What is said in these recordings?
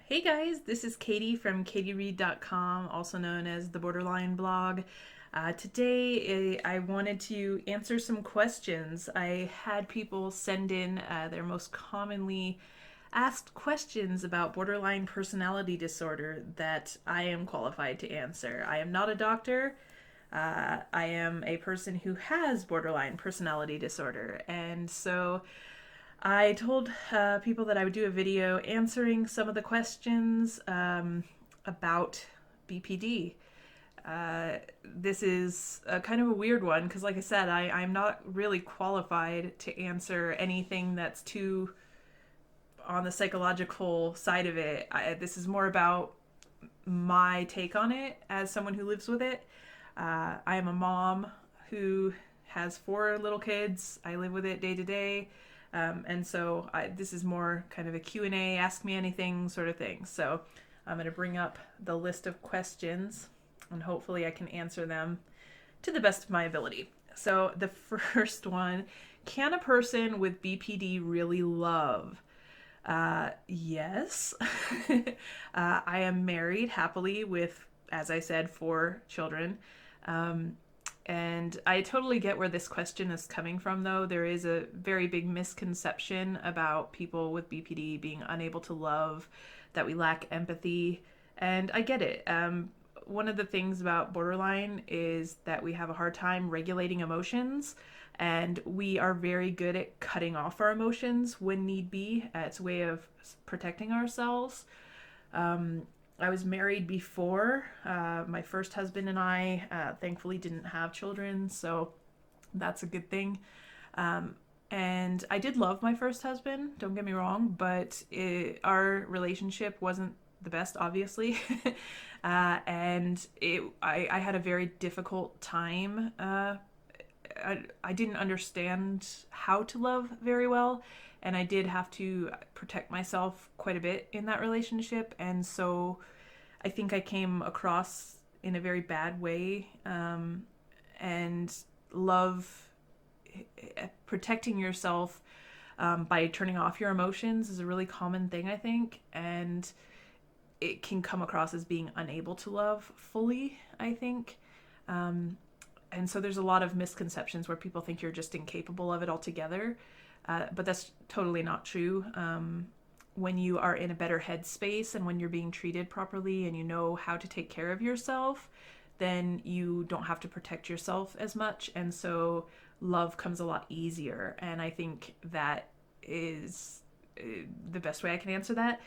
Hey guys, this is Katie from katiereed.com, also known as the Borderline blog. Today I wanted to answer some questions. I had people send in their most commonly asked questions about borderline personality disorder that I am qualified to answer. I am not a doctor. I am a person who has borderline personality disorder, and so I told people that I would do a video answering some of the questions about BPD. This is a kind of a weird one because, like I said, I'm not really qualified to answer anything that's too on the psychological side of it. This is more about my take on it as someone who lives with it. I am a mom who has four little kids. I live with it day to day. And so this is more kind of a Q&A, ask me anything sort of thing. So I'm going to bring up the list of questions and hopefully I can answer them to the best of my ability. So the first one, can a person with BPD really love? Yes. I am married happily with, as I said, four children. Um, and I totally get where this question is coming from, though. There is a very big misconception about people with BPD being unable to love, that we lack empathy. And I get it. One of the things about borderline is that we have a hard time regulating emotions, and we are very good at cutting off our emotions when need be. It's a way of protecting ourselves. Um, I was married before. My first husband and I thankfully didn't have children, so that's a good thing. Um, and I did love my first husband, don't get me wrong, but our relationship wasn't the best, obviously. I had a very difficult time. I didn't understand how to love very well, and I did have to protect myself quite a bit in that relationship. And so I think I came across in a very bad way. And love, protecting yourself by turning off your emotions is a really common thing, I think. And it can come across as being unable to love fully, I think. Um, and so there's a lot of misconceptions where people think you're just incapable of it altogether. But that's totally not true. When you are in a better headspace and when you're being treated properly and you know how to take care of yourself, then you don't have to protect yourself as much. And so love comes a lot easier. And I think that is the best way I can answer that.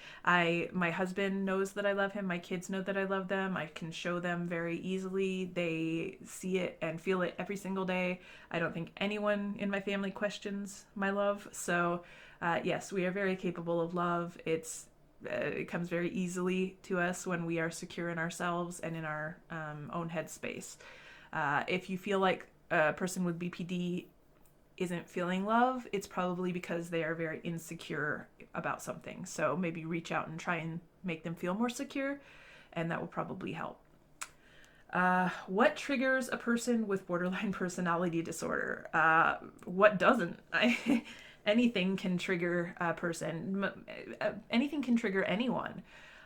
My husband knows that I love him. My kids know that I love them. I can show them very easily. They see it and feel it every single day. I don't think anyone in my family questions my love. So, yes, we are very capable of love. It comes very easily to us when we are secure in ourselves and in our own headspace. If you feel like a person with BPD isn't feeling love, it's probably because they are very insecure about something. So maybe reach out and try and make them feel more secure, and that will probably help. What triggers a person with borderline personality disorder? What doesn't? Anything can trigger a person. Anything can trigger anyone.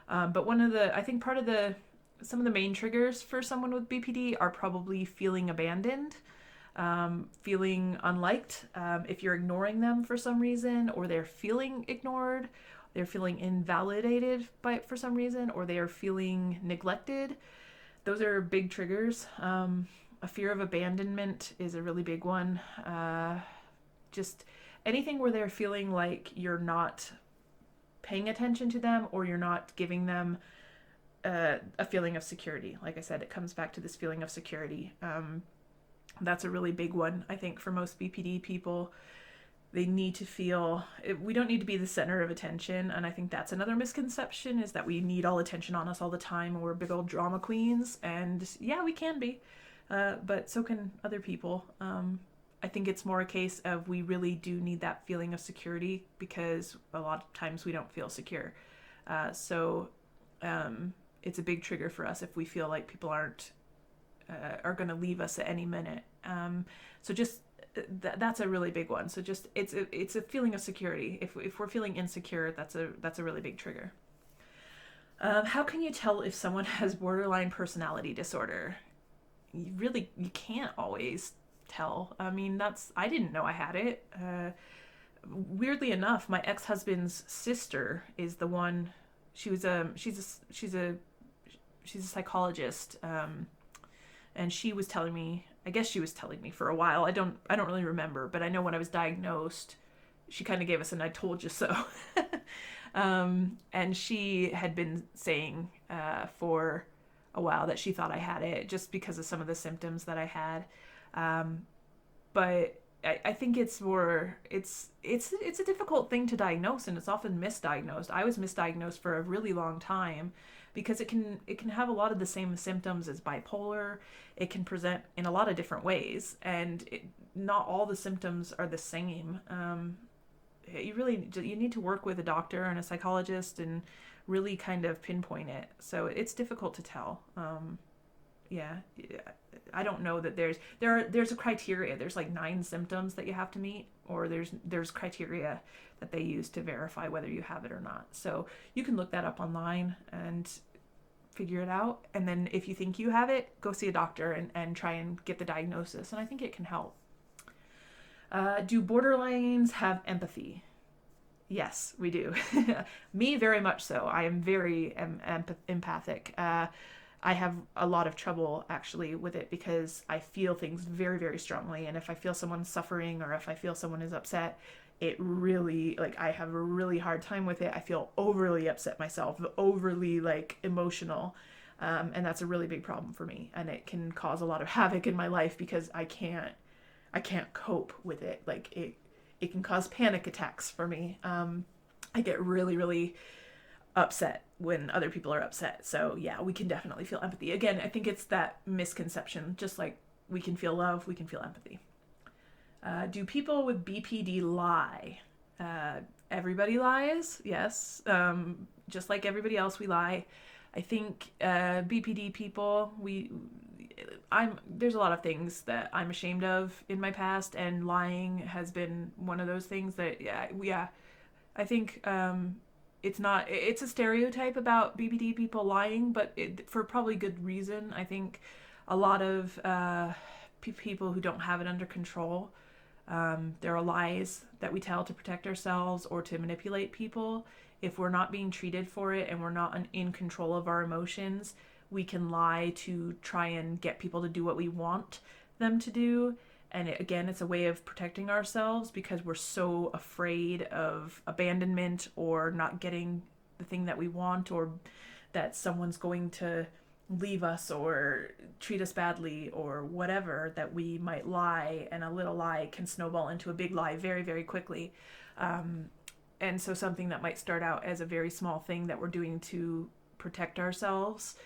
But I think some of the main triggers for someone with BPD are probably feeling abandoned, feeling unliked, if you're ignoring them for some reason, or they're feeling ignored, they're feeling invalidated for some reason, or they are feeling neglected. Those are big triggers. A fear of abandonment is a really big one. Just anything where they're feeling like you're not paying attention to them or you're not giving them a feeling of security. Like I said, it comes back to this feeling of security. That's a really big one, I think, for most BPD people. They need to feel, we don't need to be the center of attention. And I think that's another misconception, is that we need all attention on us all the time and we're big old drama queens. And yeah, we can be, but so can other people. I think it's more a case of we really do need that feeling of security because a lot of times we don't feel secure. So it's a big trigger for us if we feel like people are going to leave us at any minute. So just that's a really big one. So just it's a feeling of security. If we're feeling insecure, that's a really big trigger. How can you tell if someone has borderline personality disorder? You can't always tell. I mean, I didn't know I had it. Weirdly enough, my ex-husband's sister is the one. She's a psychologist, and she was telling me. I guess she was telling me for a while. I don't really remember, but I know when I was diagnosed, she kind of gave us an "I told you so." And she had been saying for a while that she thought I had it just because of some of the symptoms that I had. Um, but I think it's a difficult thing to diagnose, and it's often misdiagnosed. I was misdiagnosed for a really long time because it can have a lot of the same symptoms as bipolar. It can present in a lot of different ways, and not all the symptoms are the same. You need to work with a doctor and a psychologist and really kind of pinpoint it. So it's difficult to tell. Yeah, I don't know that there's a criteria. There's like 9 symptoms that you have to meet, or there's criteria that they use to verify whether you have it or not. So you can look that up online and figure it out. And then if you think you have it, go see a doctor and try and get the diagnosis. And I think it can help. Do borderlines have empathy? Yes, we do. Me, very much so. I am very empathic. I have a lot of trouble actually with it because I feel things very, very strongly. And if I feel someone's suffering or if I feel someone is upset, it really, like, I have a really hard time with it. I feel overly upset myself, overly, like, emotional. And that's a really big problem for me. And it can cause a lot of havoc in my life because I can't cope with it. Like it can cause panic attacks for me. I get really, really upset when other people are upset. So yeah, we can definitely feel empathy. Again, I think it's that misconception. Just like we can feel love, we can feel empathy. Do people with BPD lie? Everybody lies, yes. Just like everybody else, we lie. I think BPD people, there's a lot of things that I'm ashamed of in my past, and lying has been one of those things that yeah. I think it's a stereotype about BPD people lying, but for probably good reason. I think a lot of people who don't have it under control. There are lies that we tell to protect ourselves or to manipulate people. If we're not being treated for it and we're not in control of our emotions, we can lie to try and get people to do what we want them to do. And again, it's a way of protecting ourselves because we're so afraid of abandonment or not getting the thing that we want, or that someone's going to leave us or treat us badly or whatever, that we might lie, and a little lie can snowball into a big lie very, very quickly. And so something that might start out as a very small thing that we're doing to protect ourselves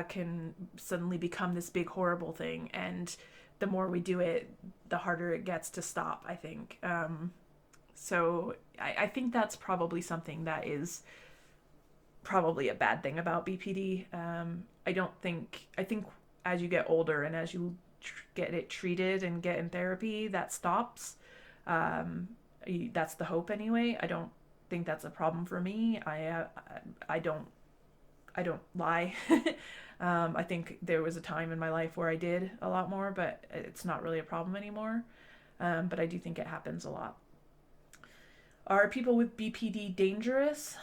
can suddenly become this big horrible thing, and the more we do it, the harder it gets to stop, I think. So I think that's probably something that is probably a bad thing about BPD. I think as you get older and as you get it treated and get in therapy, that stops. That's the hope anyway. I don't think that's a problem for me. I don't lie. I think there was a time in my life where I did a lot more, but it's not really a problem anymore. But I do think it happens a lot. Are people with BPD dangerous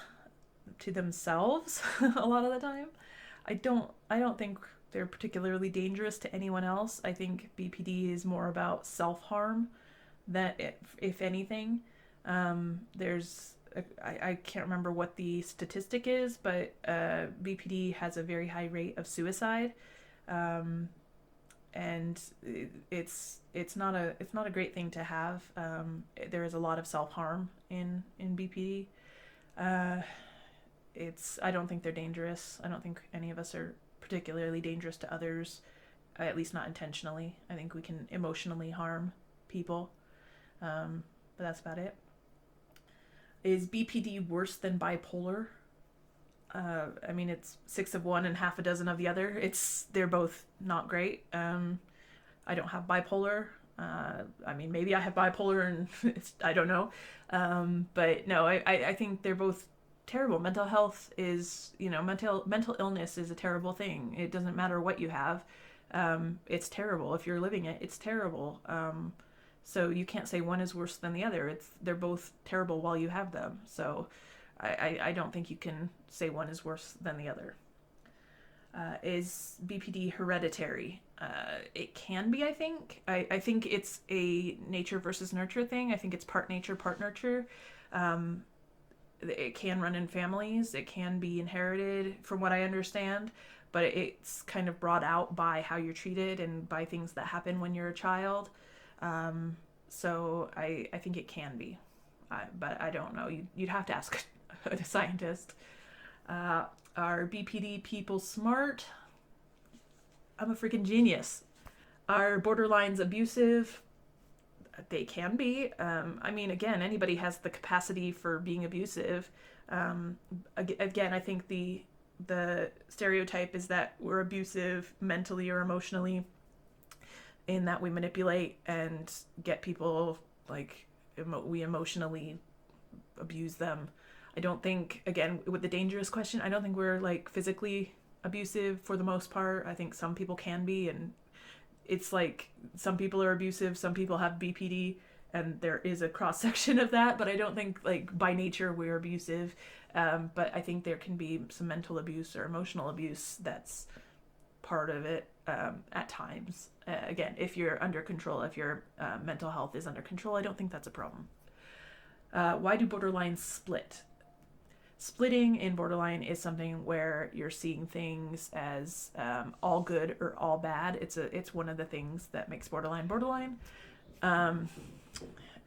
to themselves a lot of the time? I don't think they're particularly dangerous to anyone else. I think BPD is more about self-harm than if anything. I can't remember what the statistic is, but BPD has a very high rate of suicide, and it's not a great thing to have. There is a lot of self harm in BPD. I don't think they're dangerous. I don't think any of us are particularly dangerous to others, at least not intentionally. I think we can emotionally harm people, but that's about it. Is BPD worse than bipolar? I mean, it's 6 of one and half a dozen of the other. They're both not great. I don't have bipolar. I mean, maybe I have bipolar and I don't know. But no, I think they're both terrible. Mental health is, mental illness is a terrible thing. It doesn't matter what you have. It's terrible. If you're living it, it's terrible. So you can't say one is worse than the other. They're both terrible while you have them. So I don't think you can say one is worse than the other. Is BPD hereditary? It can be, I think. I think it's a nature versus nurture thing. I think it's part nature, part nurture. It can run in families. It can be inherited, from what I understand, but it's kind of brought out by how you're treated and by things that happen when you're a child. So I think it can be, but I don't know. You'd have to ask a scientist. Are BPD people smart? I'm a freaking genius. Are borderlines abusive? They can be. I mean, again, anybody has the capacity for being abusive. Again, I think the stereotype is that we're abusive mentally or emotionally, in that we manipulate and get people, like, we emotionally abuse them. I don't think, again, with the dangerous question, I don't think we're, like, physically abusive for the most part. I think some people can be, and it's like some people are abusive, some people have BPD, and there is a cross section of that, but I don't think, like, by nature we're abusive. But I think there can be some mental abuse or emotional abuse that's part of it at times. Again, if you're under control, if your mental health is under control, I don't think that's a problem. Why do borderlines split? Splitting in borderline is something where you're seeing things as all good or all bad. It's one of the things that makes borderline.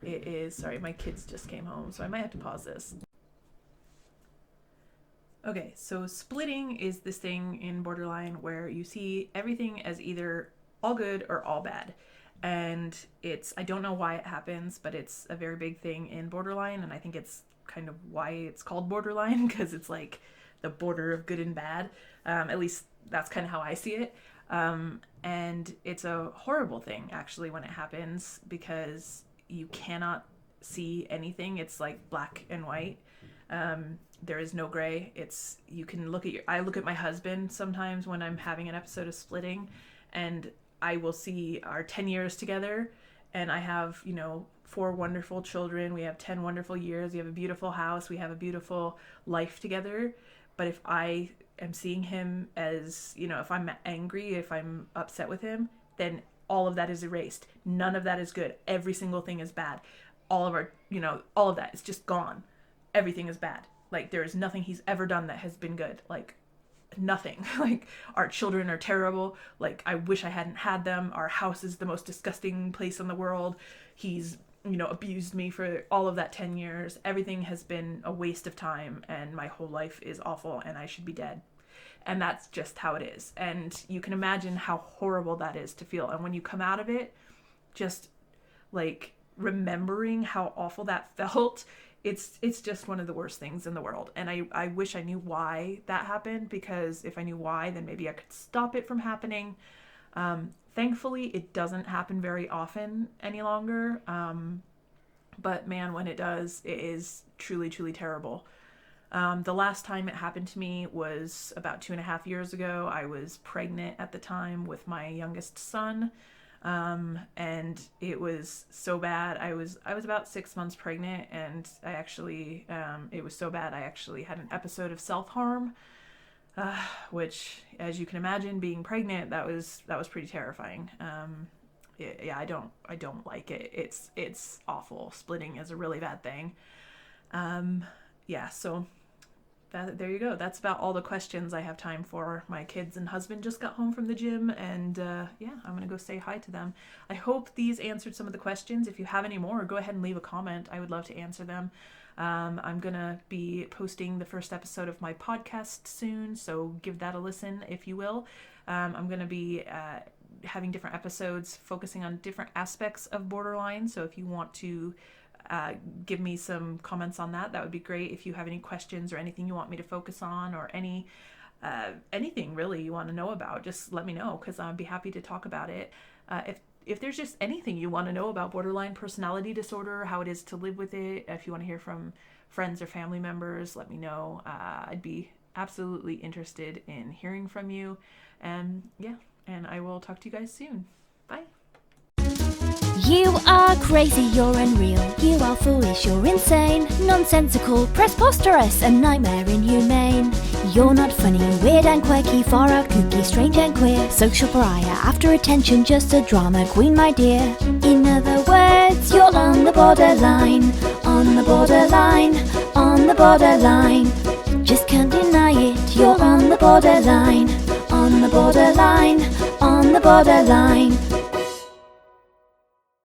It is, sorry, my kids just came home, so I might have to pause this. Okay, so splitting is this thing in borderline where you see everything as either all good or all bad. And I don't know why it happens, but it's a very big thing in borderline, and I think it's kind of why it's called borderline, because it's like the border of good and bad. At least that's kind of how I see it. And it's a horrible thing, actually, when it happens, because you cannot see anything. It's like black and white. There is no gray. You can I look at my husband sometimes when I'm having an episode of splitting, and I will see our 10 years together, and I have, 4 wonderful children. We have 10 wonderful years. We have a beautiful house. We have a beautiful life together. But if I am seeing him as, if I'm angry, if I'm upset with him, then all of that is erased. None of that is good. Every single thing is bad. All of our, all of that is just gone. Everything is bad. Like, there is nothing he's ever done that has been good. Like, nothing. Like, our children are terrible. Like, I wish I hadn't had them. Our house is the most disgusting place in the world. He's, abused me for all of that 10 years. Everything has been a waste of time, and my whole life is awful, and I should be dead. And that's just how it is. And you can imagine how horrible that is to feel. And when you come out of it, just, like, remembering how awful that felt, it's just one of the worst things in the world. And I wish I knew why that happened, because if I knew why, then maybe I could stop it from happening. Thankfully, it doesn't happen very often any longer. But man, when it does, it is truly, truly terrible. The last time it happened to me was about 2.5 years ago. I was pregnant at the time with my youngest son. And it was so bad. I was about 6 months pregnant, and I actually, it was so bad, I actually had an episode of self-harm, which, as you can imagine, being pregnant, that was pretty terrifying. I don't like it. It's awful. Splitting is a really bad thing. So there you go. That's about all the questions I have time for. My kids and husband just got home from the gym, and I'm gonna go say hi to them. I hope these answered some of the questions. If you have any more, go ahead and leave a comment. I would love to answer them. I'm gonna be posting the first episode of my podcast soon, so give that a listen if you will. I'm gonna be having different episodes focusing on different aspects of borderline, so if you want to give me some comments on that would be great. If you have any questions or anything you want me to focus on, or anything really you want to know about, just let me know, because I'd be happy to talk about it. If there's just anything you want to know about borderline personality disorder, how it is to live with it, if you want to hear from friends or family members, let me know. I'd be absolutely interested in hearing from you. And yeah, and I will talk to you guys soon. Bye. You are crazy, you're unreal, you are foolish, you're insane, nonsensical, preposterous, a nightmare inhumane. You're not funny, weird and quirky, far out kooky, strange and queer, social pariah, after attention, just a drama queen, my dear. In other words, you're on the borderline, on the borderline, on the borderline. Just can't deny it, you're on the borderline, on the borderline, on the borderline.